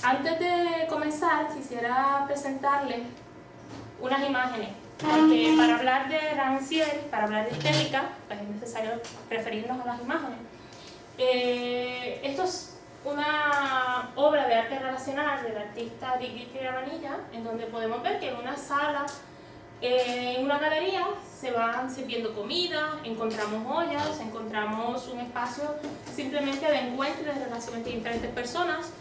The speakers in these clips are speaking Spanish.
Antes de comenzar, quisiera presentarles unas imágenes, porque para hablar de Rancière, para hablar de estética, pues es necesario referirnos a las imágenes. Esto es una obra de arte relacional del artista Dick Ravanilla, en donde podemos ver que en una sala, en una galería, se van sirviendo comida, encontramos ollas, encontramos un espacio simplemente de encuentro y de relación entre diferentes personas.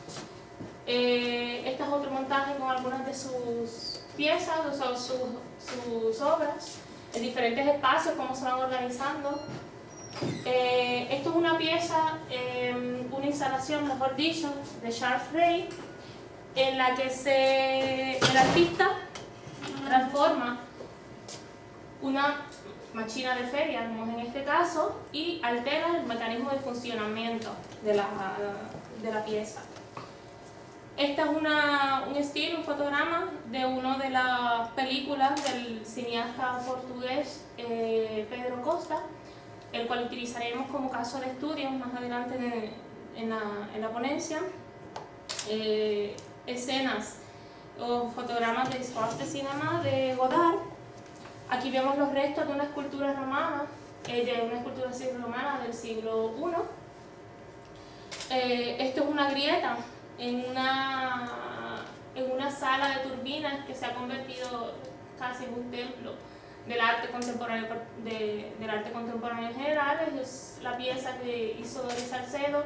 Este es otro montaje con algunas de sus piezas, o sea, sus obras, en diferentes espacios, cómo se van organizando. Esto es una pieza, una instalación, mejor dicho, de Charles Ray, en la que el artista transforma una máquina de feria, como en este caso, y altera el mecanismo de funcionamiento de la pieza. Este es un estilo, un fotograma de una de las películas del cineasta portugués Pedro Costa, el cual utilizaremos como caso de estudio más adelante en la ponencia. Escenas o fotogramas de Espace de Cinema de Godard. Aquí vemos los restos de una escultura romana, del siglo I. Esto es una grieta en una sala de turbinas que se ha convertido casi en un templo del arte contemporáneo, en general. Es la pieza que hizo Doris Salcedo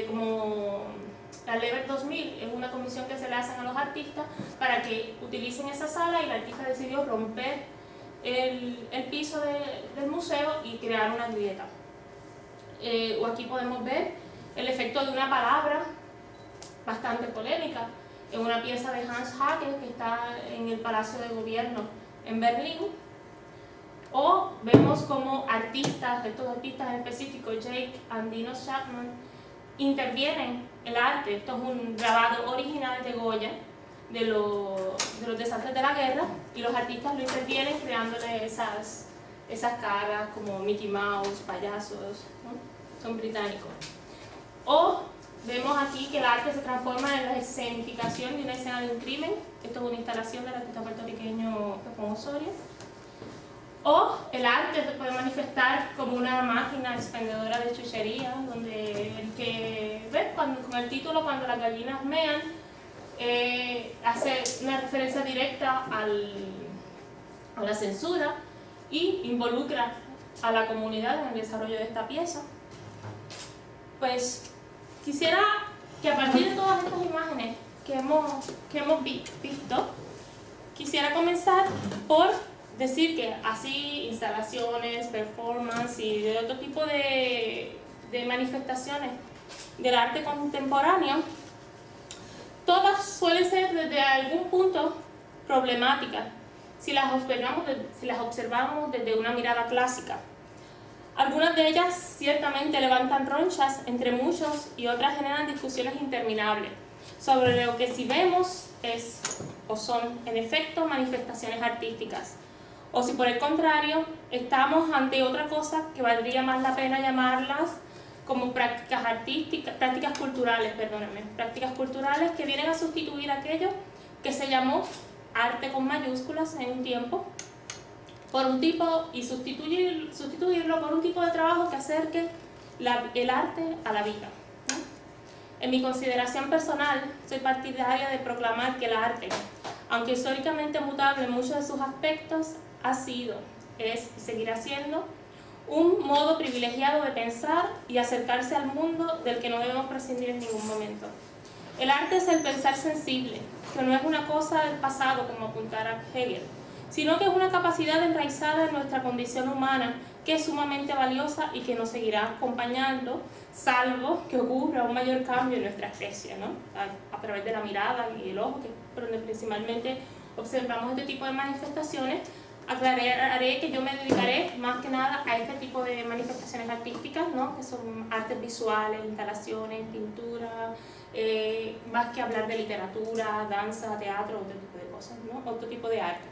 como la Lever 2000, es una comisión que se le hacen a los artistas para que utilicen esa sala, y el artista decidió romper el piso del museo y crear una grieta. O aquí podemos ver el efecto de una palabra bastante polémica en una pieza de Hans Haacke que está en el Palacio de Gobierno en Berlín. O vemos como estos artistas en específico, Jake and Dino Chapman, intervienen el arte. Esto es un grabado original de Goya de los desastres de la guerra, y los artistas lo intervienen creándole esas caras como Mickey Mouse, payasos, ¿no? Son británicos. O vemos aquí que el arte se transforma en la escenificación de una escena de un crimen. Esto es una instalación del artista puertorriqueño Pepón Osorio. O el arte se puede manifestar como una máquina expendedora de chuchería, donde el que ve con el título "Cuando las gallinas mean", hace una referencia directa a la censura y involucra a la comunidad en el desarrollo de esta pieza. Pues quisiera que a partir de todas estas imágenes que hemos visto, quisiera comenzar por decir que así instalaciones, performance y de otro tipo de manifestaciones del arte contemporáneo, todas suelen ser desde algún punto problemáticas si las observamos desde una mirada clásica. Algunas de ellas ciertamente levantan ronchas entre muchos, y otras generan discusiones interminables sobre lo que si vemos es o son en efecto manifestaciones artísticas, o si por el contrario estamos ante otra cosa que valdría más la pena llamarlas como prácticas culturales que vienen a sustituir aquello que se llamó arte con mayúsculas en un tiempo, por un tipo, y sustituirlo por un tipo de trabajo que acerque el arte a la vida, ¿no? En mi consideración personal, soy partidaria de proclamar que el arte, aunque históricamente mutable en muchos de sus aspectos, es y seguirá siendo un modo privilegiado de pensar y acercarse al mundo del que no debemos prescindir en ningún momento. El arte es el pensar sensible, que no es una cosa del pasado como apuntara Hegel, sino que es una capacidad enraizada en nuestra condición humana, que es sumamente valiosa y que nos seguirá acompañando, salvo que ocurra un mayor cambio en nuestra especie, ¿no? A través de la mirada y el ojo, que es donde principalmente observamos este tipo de manifestaciones. Aclararé que yo me dedicaré más que nada a este tipo de manifestaciones artísticas, ¿no? Que son artes visuales, instalaciones, pintura, más que hablar de literatura, danza, teatro, otro tipo de cosas, ¿no? Otro tipo de arte.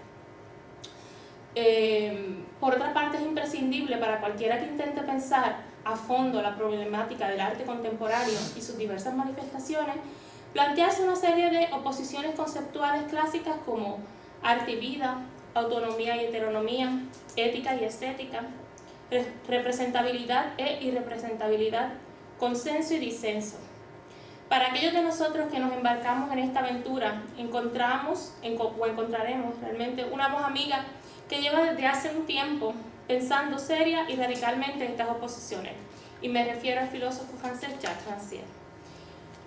Por otra parte, es imprescindible para cualquiera que intente pensar a fondo la problemática del arte contemporáneo y sus diversas manifestaciones, plantearse una serie de oposiciones conceptuales clásicas como arte y vida, autonomía y heteronomía, ética y estética, representabilidad e irrepresentabilidad, consenso y disenso. Para aquellos de nosotros que nos embarcamos en esta aventura, encontraremos realmente una voz amiga que lleva desde hace un tiempo pensando seria y radicalmente en estas oposiciones, y me refiero al filósofo francés Jacques Rancière,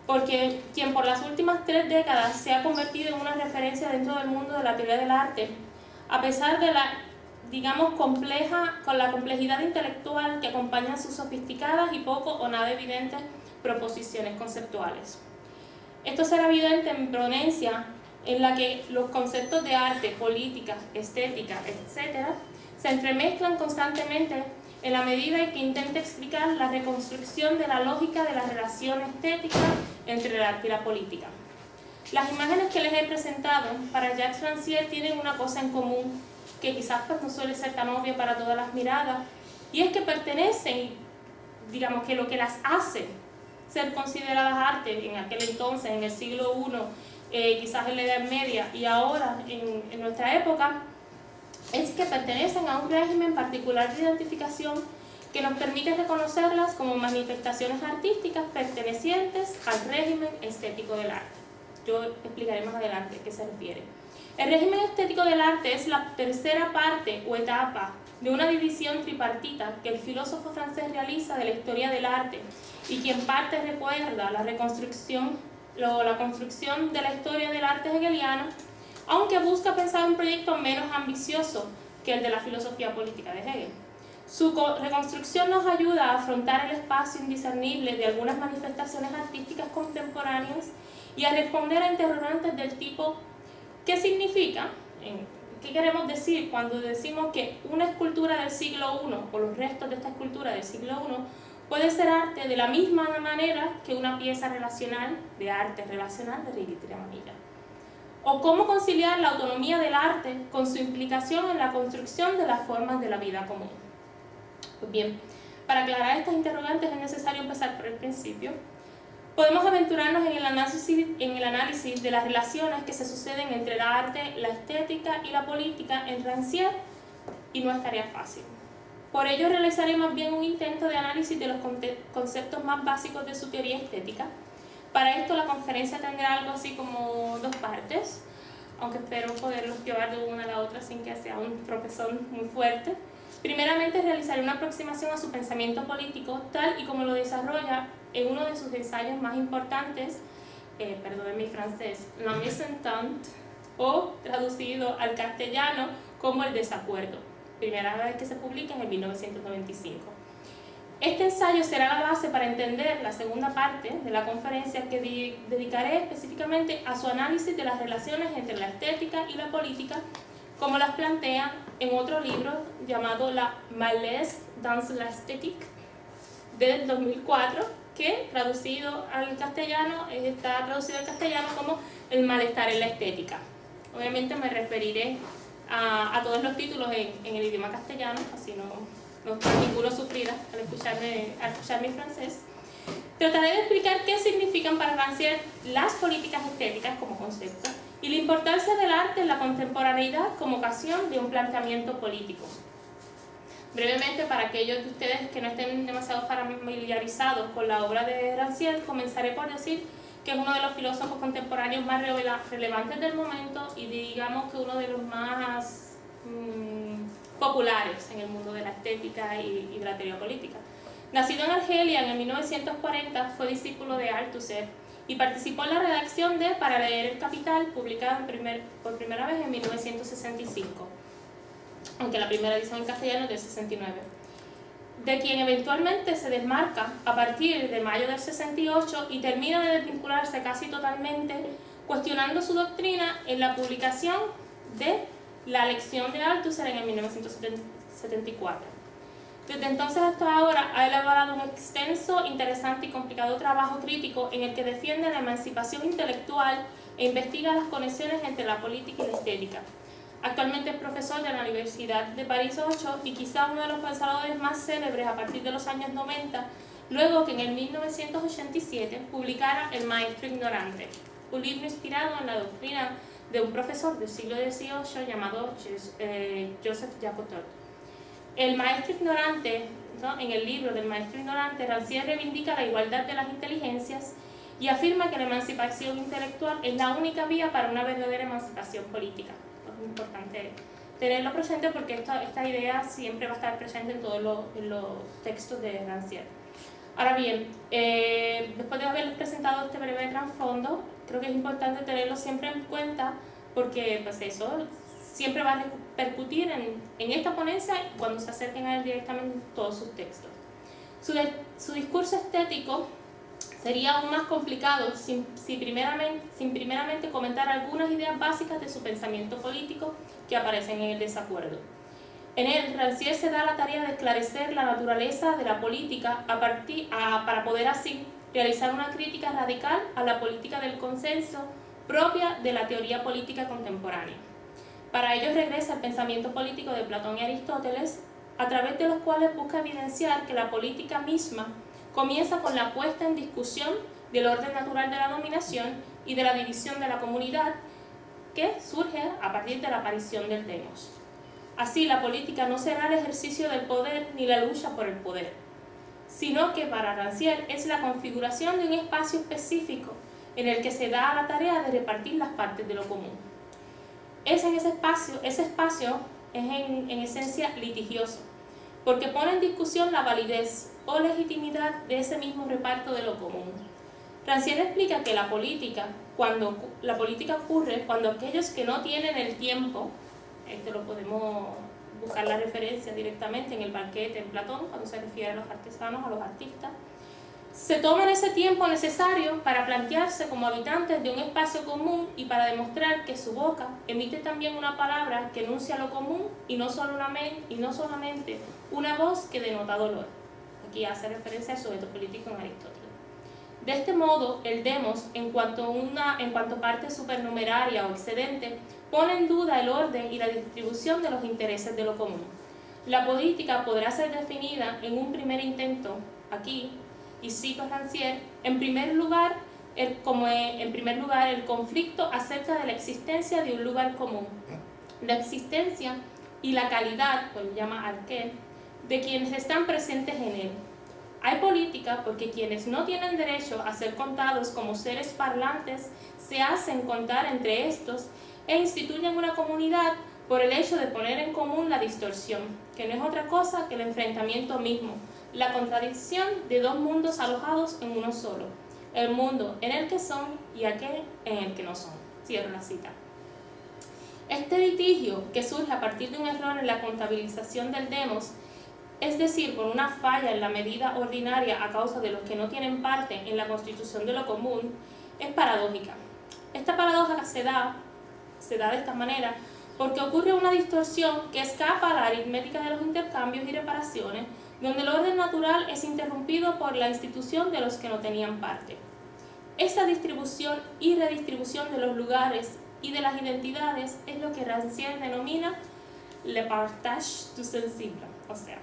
porque quien por las últimas 3 décadas se ha convertido en una referencia dentro del mundo de la teoría del arte, a pesar de la, digamos, con la complejidad intelectual que acompaña sus sofisticadas y poco o nada evidentes proposiciones conceptuales. Esto será evidente en mi ponencia, en la que los conceptos de arte, política, estética, etc., se entremezclan constantemente en la medida en que intenta explicar la reconstrucción de la lógica de la relación estética entre el arte y la política. Las imágenes que les he presentado para Jacques Rancière tienen una cosa en común que quizás pues, no suele ser tan obvia para todas las miradas, y es que pertenecen, digamos que lo que las hace ser consideradas arte en aquel entonces, en el siglo I, quizás en la Edad Media y ahora en nuestra época, es que pertenecen a un régimen particular de identificación que nos permite reconocerlas como manifestaciones artísticas pertenecientes al régimen estético del arte. Yo explicaré más adelante a qué se refiere. El régimen estético del arte es la tercera parte o etapa de una división tripartita que el filósofo francés realiza de la historia del arte y que en parte recuerda la construcción de la historia del arte hegeliano, aunque busca pensar un proyecto menos ambicioso que el de la filosofía política de Hegel. Su reconstrucción nos ayuda a afrontar el espacio indiscernible de algunas manifestaciones artísticas contemporáneas y a responder a interrogantes del tipo ¿qué significa? ¿Qué queremos decir cuando decimos que una escultura del siglo I o los restos de esta escultura del siglo I puede ser arte de la misma manera que una pieza relacional de arte relacional de Righi Manilla? ¿O cómo conciliar la autonomía del arte con su implicación en la construcción de las formas de la vida común? Pues bien, para aclarar estas interrogantes es necesario empezar por el principio. Podemos aventurarnos en el análisis de las relaciones que se suceden entre el arte, la estética y la política en Rancière, y no es tarea fácil. Por ello realizaré más bien un intento de análisis de los conceptos más básicos de su teoría estética. Para esto la conferencia tendrá algo así como 2 partes, aunque espero poderlos llevar de una a la otra sin que sea un tropezón muy fuerte. Primeramente realizaré una aproximación a su pensamiento político tal y como lo desarrolla en uno de sus ensayos más importantes, perdón mi francés, La Mésentente, o traducido al castellano como El Desacuerdo, primera vez que se publica en el 1995. Este ensayo será la base para entender la segunda parte de la conferencia, que dedicaré específicamente a su análisis de las relaciones entre la estética y la política, como las plantea en otro libro llamado La Malaise dans l'esthétique, del 2004, que traducido al castellano, está traducido al castellano como El malestar en la estética. Obviamente me referiré a todos los títulos en el idioma castellano, así no ninguno sufrirá al escuchar mi francés. Trataré de explicar qué significan para Rancière las políticas estéticas como concepto y la importancia del arte en la contemporaneidad como ocasión de un planteamiento político. Brevemente, para aquellos de ustedes que no estén demasiado familiarizados con la obra de Rancière, comenzaré por decir que es uno de los filósofos contemporáneos más relevantes del momento y digamos que uno de los más populares en el mundo de la estética y de la teoría política. Nacido en Argelia en el 1940, fue discípulo de Althusser y participó en la redacción de Para leer el Capital, publicada por primera vez en 1965, aunque la primera edición en castellano es del 69, de quien eventualmente se desmarca a partir de mayo del 68 y termina de desvincularse casi totalmente, cuestionando su doctrina en la publicación de La lección de Althusser en el 1974. Desde entonces hasta ahora ha elaborado un extenso, interesante y complicado trabajo crítico en el que defiende la emancipación intelectual e investiga las conexiones entre la política y la estética. Actualmente es profesor de la Universidad de París 8 y quizá uno de los pensadores más célebres a partir de los años 90, luego que en el 1987 publicara El Maestro Ignorante, un libro inspirado en la doctrina de un profesor del siglo XVIII llamado Joseph Jacotot. El Maestro Ignorante, ¿no? En el libro del Maestro Ignorante, Rancière reivindica la igualdad de las inteligencias y afirma que la emancipación intelectual es la única vía para una verdadera emancipación política. Es importante tenerlo presente porque esta idea siempre va a estar presente en todos los textos de Rancière. Ahora bien, después de haberles presentado este breve trasfondo, creo que es importante tenerlo siempre en cuenta porque pues eso siempre va a repercutir en esta ponencia cuando se acerquen a él directamente todos sus textos. Su discurso estético sería aún más complicado sin primeramente comentar algunas ideas básicas de su pensamiento político que aparecen en el desacuerdo. En él, Rancière se da la tarea de esclarecer la naturaleza de la política para poder así realizar una crítica radical a la política del consenso propia de la teoría política contemporánea. Para ello regresa al pensamiento político de Platón y Aristóteles, a través de los cuales busca evidenciar que la política misma comienza con la puesta en discusión del orden natural de la dominación y de la división de la comunidad que surge a partir de la aparición del demos. Así, la política no será el ejercicio del poder ni la lucha por el poder, sino que para Rancière es la configuración de un espacio específico en el que se da la tarea de repartir las partes de lo común. Ese espacio es en esencia litigioso, porque pone en discusión la validez o legitimidad de ese mismo reparto de lo común. Rancière explica que la política ocurre cuando aquellos que no tienen el tiempo, esto lo podemos buscar la referencia directamente en el banquete en Platón, cuando se refiere a los artesanos, a los artistas, se toman ese tiempo necesario para plantearse como habitantes de un espacio común y para demostrar que su boca emite también una palabra que enuncia lo común y no solamente una voz que denota dolor. Aquí hace referencia al sujeto político en Aristóteles. De este modo, el demos, en cuanto parte supernumeraria o excedente, pone en duda el orden y la distribución de los intereses de lo común. La política podrá ser definida en un primer intento, aquí, y cito a Rancière, en primer lugar el conflicto acerca de la existencia de un lugar común, la existencia y la calidad, pues llama arqué, de quienes están presentes en él. Hay política porque quienes no tienen derecho a ser contados como seres parlantes se hacen contar entre estos e instituyen una comunidad por el hecho de poner en común la distorsión, que no es otra cosa que el enfrentamiento mismo, la contradicción de dos mundos alojados en uno solo, el mundo en el que son y aquel en el que no son. Cierro la cita. Este litigio, que surge a partir de un error en la contabilización del demos, es decir, por una falla en la medida ordinaria a causa de los que no tienen parte en la constitución de lo común, es paradójica. Esta paradoja se da de esta manera porque ocurre una distorsión que escapa a la aritmética de los intercambios y reparaciones, donde el orden natural es interrumpido por la institución de los que no tenían parte. Esta distribución y redistribución de los lugares y de las identidades es lo que Rancière denomina le partage du sensible, o sea,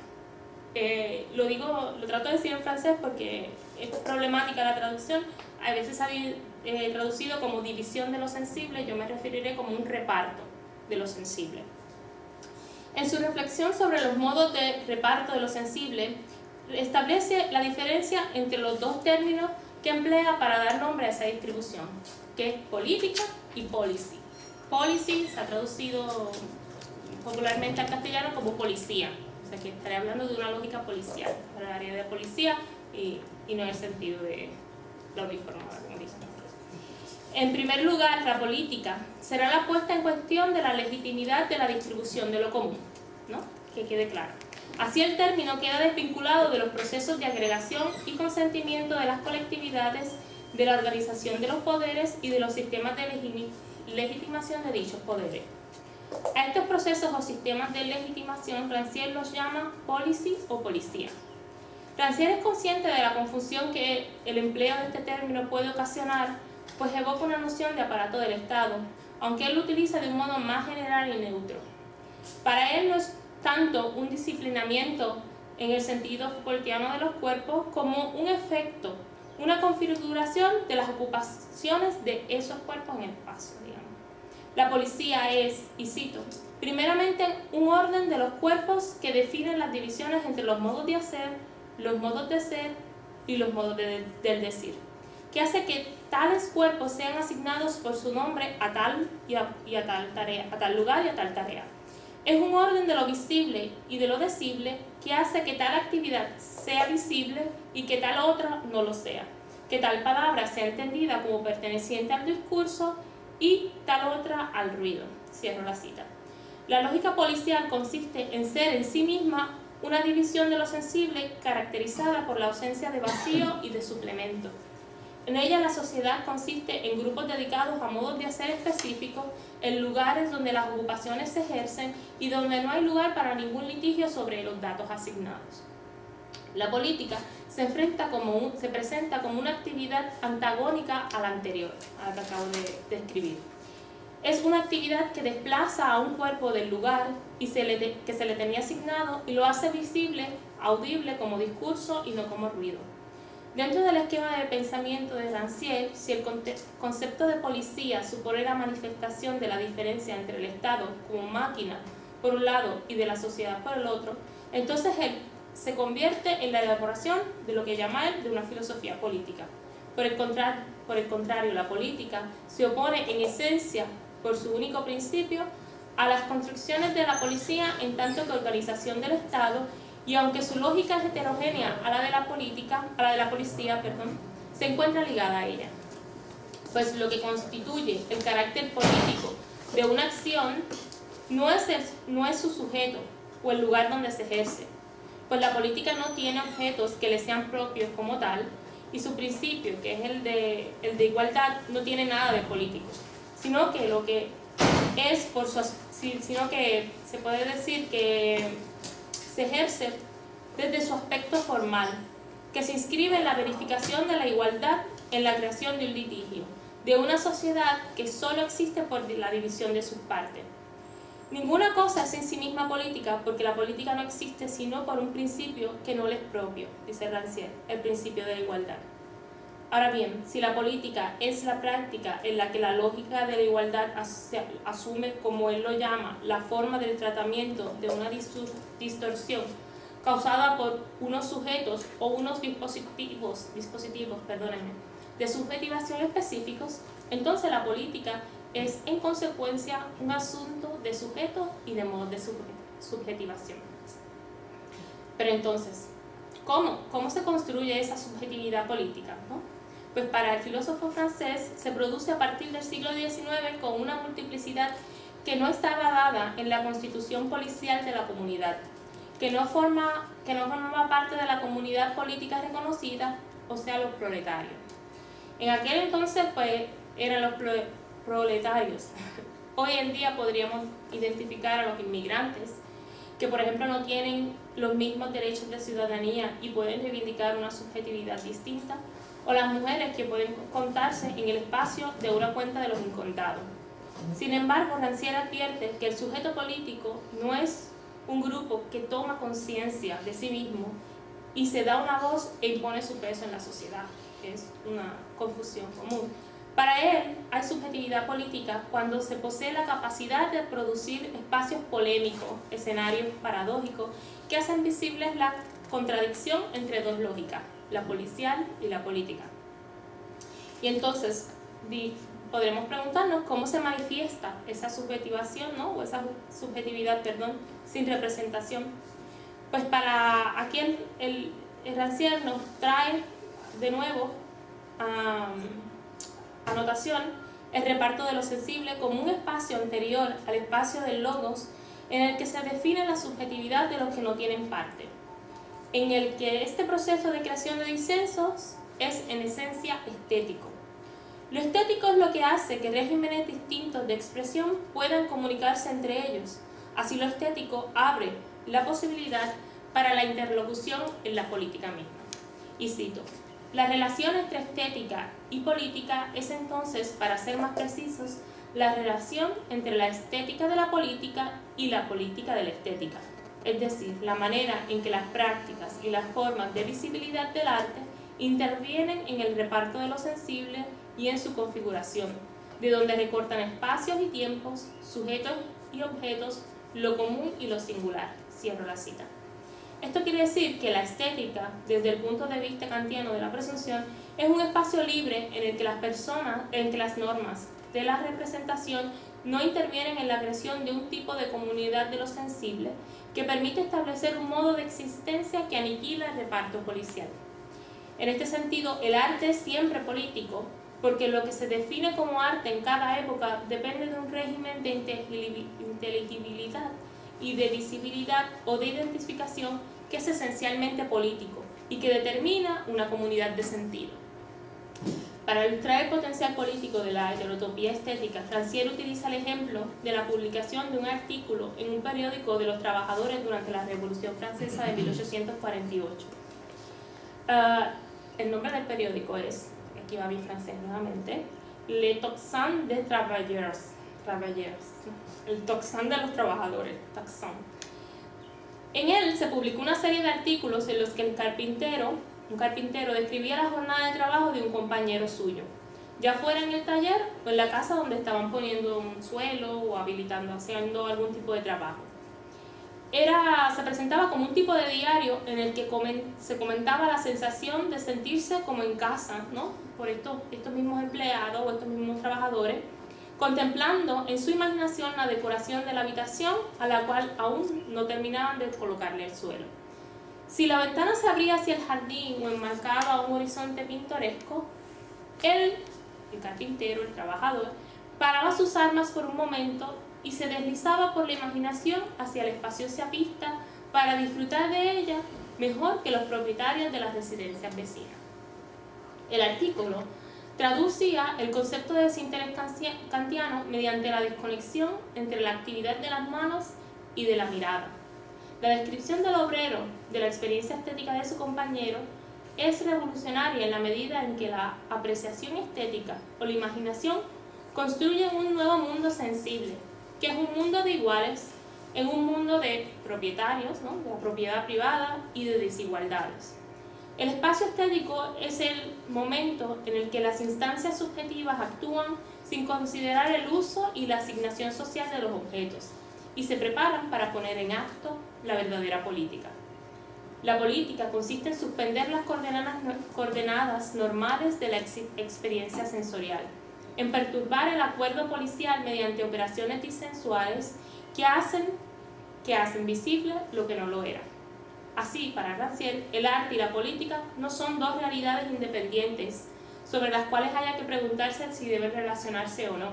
lo trato de decir en francés porque es problemática la traducción. A veces se ha traducido como división de lo sensible, yo me referiré como un reparto de lo sensible. En su reflexión sobre los modos de reparto de lo sensible, establece la diferencia entre los dos términos que emplea para dar nombre a esa distribución, que es política y policy. Policy se ha traducido popularmente al castellano como policía. O sea que estaré hablando de una lógica policial para el área de policía y no en el sentido de la uniformada, como dicen. En primer lugar, la política será la puesta en cuestión de la legitimidad de la distribución de lo común, ¿no? Que quede claro. Así el término queda desvinculado de los procesos de agregación y consentimiento de las colectividades, de la organización de los poderes y de los sistemas de legitimación de dichos poderes. A estos procesos o sistemas de legitimación, Rancière los llama policy o policía. Rancière es consciente de la confusión que el empleo de este término puede ocasionar, pues evoca una noción de aparato del Estado, aunque él lo utiliza de un modo más general y neutro. Para él no es tanto un disciplinamiento en el sentido Foucaultiano de los cuerpos como un efecto, una configuración de las ocupaciones de esos cuerpos en el espacio, digamos. La policía es, y cito, primeramente un orden de los cuerpos que definen las divisiones entre los modos de hacer, los modos de ser y los modos del decir, que hace que tales cuerpos sean asignados por su nombre a tal y a tal tarea, a tal lugar y a tal tarea. Es un orden de lo visible y de lo decible que hace que tal actividad sea visible y que tal otra no lo sea, que tal palabra sea entendida como perteneciente al discurso y tal otra al ruido. Cierro la cita. La lógica policial consiste en ser en sí misma una división de lo sensible caracterizada por la ausencia de vacío y de suplemento. En ella la sociedad consiste en grupos dedicados a modos de hacer específicos, en lugares donde las ocupaciones se ejercen y donde no hay lugar para ningún litigio sobre los datos asignados. La política se presenta como una actividad antagónica a la anterior, a la que acabo de describir. Es una actividad que desplaza a un cuerpo del lugar que se le tenía asignado y lo hace visible, audible como discurso y no como ruido. Dentro del esquema de pensamiento de Rancière, si el concepto de policía supone la manifestación de la diferencia entre el Estado como máquina por un lado y de la sociedad por el otro, entonces él se convierte en la elaboración de lo que llama él de una filosofía política. Por el contrario, la política se opone en esencia, por su único principio, a las construcciones de la policía en tanto que organización del Estado, y aunque su lógica es heterogénea a la de la policía, se encuentra ligada a ella. Pues lo que constituye el carácter político de una acción no es su sujeto o el lugar donde se ejerce, pues la política no tiene objetos que le sean propios como tal, y su principio, que es el de igualdad, no tiene nada de político, sino que lo que es sino que se puede decir que se ejerce desde su aspecto formal, que se inscribe en la verificación de la igualdad en la creación de un litigio, de una sociedad que solo existe por la división de sus partes. Ninguna cosa es en sí misma política, porque la política no existe sino por un principio que no le es propio, dice Rancière, el principio de la igualdad. Ahora bien, si la política es la práctica en la que la lógica de la igualdad asume, como él lo llama, la forma del tratamiento de una distorsión causada por unos sujetos o unos dispositivos de subjetivación específicos, entonces la política es en consecuencia un asunto de sujeto y de modo de subjetivación. Pero entonces, ¿cómo se construye esa subjetividad política, ¿no? Pues para el filósofo francés se produce a partir del siglo XIX con una multiplicidad que no estaba dada en la constitución policial de la comunidad, que no formaba parte de la comunidad política reconocida, o sea, los proletarios. En aquel entonces, pues, eran los proletarios. Hoy en día podríamos identificar a los inmigrantes, que por ejemplo no tienen los mismos derechos de ciudadanía y pueden reivindicar una subjetividad distinta, o las mujeres que pueden contarse en el espacio de una cuenta de los incontados. Sin embargo, Rancière advierte que el sujeto político no es un grupo que toma conciencia de sí mismo y se da una voz e impone su peso en la sociedad, que es una confusión común. Para él, hay subjetividad política cuando se posee la capacidad de producir espacios polémicos, escenarios paradójicos, que hacen visibles la contradicción entre dos lógicas, la policial y la política. Y entonces podremos preguntarnos cómo se manifiesta esa subjetivación, ¿no? O esa subjetividad, sin representación. Pues para aquí el Rancière nos trae de nuevo a notación el reparto de lo sensible como un espacio anterior al espacio del logos, en el que se define la subjetividad de los que no tienen parte, en el que este proceso de creación de disensos es en esencia estético. Lo estético es lo que hace que regímenes distintos de expresión puedan comunicarse entre ellos. Así lo estético abre la posibilidad para la interlocución en la política misma. Y cito, la relación entre estética y política es entonces, para ser más precisos, la relación entre la estética de la política y la política de la estética, es decir, la manera en que las prácticas y las formas de visibilidad del arte intervienen en el reparto de lo sensible y en su configuración, de donde recortan espacios y tiempos, sujetos y objetos, lo común y lo singular. Cierro la cita. Esto quiere decir que la estética, desde el punto de vista kantiano de la presunción, es un espacio libre en el que las normas de la representación no intervienen en la creación de un tipo de comunidad de lo sensible que permite establecer un modo de existencia que aniquila el reparto policial. En este sentido, el arte es siempre político, porque lo que se define como arte en cada época depende de un régimen de inteligibilidad y de visibilidad o de identificación que es esencialmente político y que determina una comunidad de sentido. Para ilustrar el potencial político de la heterotopía estética, Rancière utiliza el ejemplo de la publicación de un artículo en un periódico de los trabajadores durante la Revolución Francesa de 1848. El nombre del periódico es, aquí va mi francés nuevamente, Le Tocsin des Travailleurs, el Tocsin de los trabajadores, Tocsin. En él se publicó una serie de artículos en los que un carpintero describía la jornada de trabajo de un compañero suyo, ya fuera en el taller o en la casa donde estaban poniendo un suelo o habilitando, haciendo algún tipo de trabajo. Se presentaba como un tipo de diario en el que se comentaba la sensación de sentirse como en casa, ¿no? Por estos mismos empleados o estos mismos trabajadores, contemplando en su imaginación la decoración de la habitación a la cual aún no terminaban de colocarle el suelo. Si la ventana se abría hacia el jardín o enmarcaba un horizonte pintoresco, el carpintero, el trabajador, paraba sus armas por un momento y se deslizaba por la imaginación hacia la espaciosa pista para disfrutar de ella mejor que los propietarios de las residencias vecinas. El artículo traducía el concepto de desinterés kantiano mediante la desconexión entre la actividad de las manos y de la mirada. La descripción del obrero de la experiencia estética de su compañero es revolucionaria en la medida en que la apreciación estética o la imaginación construyen un nuevo mundo sensible, que es un mundo de iguales en un mundo de propietarios, ¿no?, de la propiedad privada y de desigualdades. El espacio estético es el momento en el que las instancias subjetivas actúan sin considerar el uso y la asignación social de los objetos y se preparan para poner en acto la verdadera política. La política consiste en suspender las coordenadas normales de la experiencia sensorial, en perturbar el acuerdo policial mediante operaciones disensuales que hacen visible lo que no lo era. Así, para Rancière, el arte y la política no son dos realidades independientes sobre las cuales haya que preguntarse si deben relacionarse o no,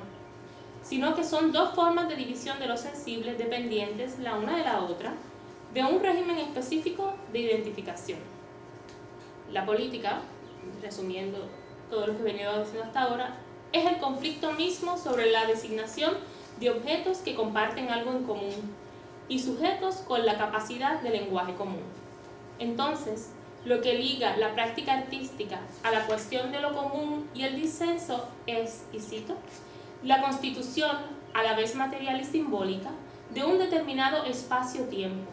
sino que son dos formas de división de lo sensible dependientes la una de la otra, de un régimen específico de identificación. La política, resumiendo todo lo que he venido diciendo hasta ahora, es el conflicto mismo sobre la designación de objetos que comparten algo en común y sujetos con la capacidad de lenguaje común. Entonces, lo que liga la práctica artística a la cuestión de lo común y el disenso es, y cito, la constitución, a la vez material y simbólica, de un determinado espacio-tiempo,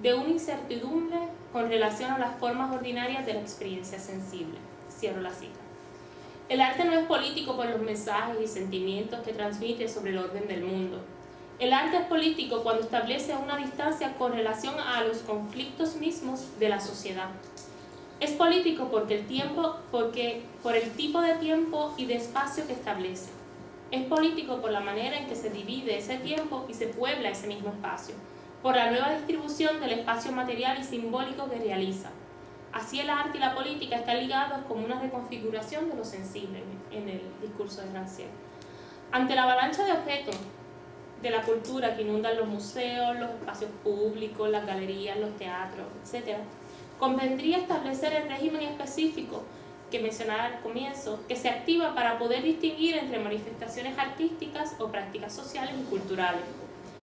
de una incertidumbre con relación a las formas ordinarias de la experiencia sensible. Cierro la cita. El arte no es político por los mensajes y sentimientos que transmite sobre el orden del mundo. El arte es político cuando establece una distancia con relación a los conflictos mismos de la sociedad. Es político por el tipo de tiempo y de espacio que establece. Es político por la manera en que se divide ese tiempo y se puebla ese mismo espacio, por la nueva distribución del espacio material y simbólico que realiza. Así el arte y la política están ligados como una reconfiguración de lo sensible en el discurso de Rancière. Ante la avalancha de objetos de la cultura que inundan los museos, los espacios públicos, las galerías, los teatros, etc., convendría establecer el régimen específico que mencionaba al comienzo, que se activa para poder distinguir entre manifestaciones artísticas o prácticas sociales y culturales.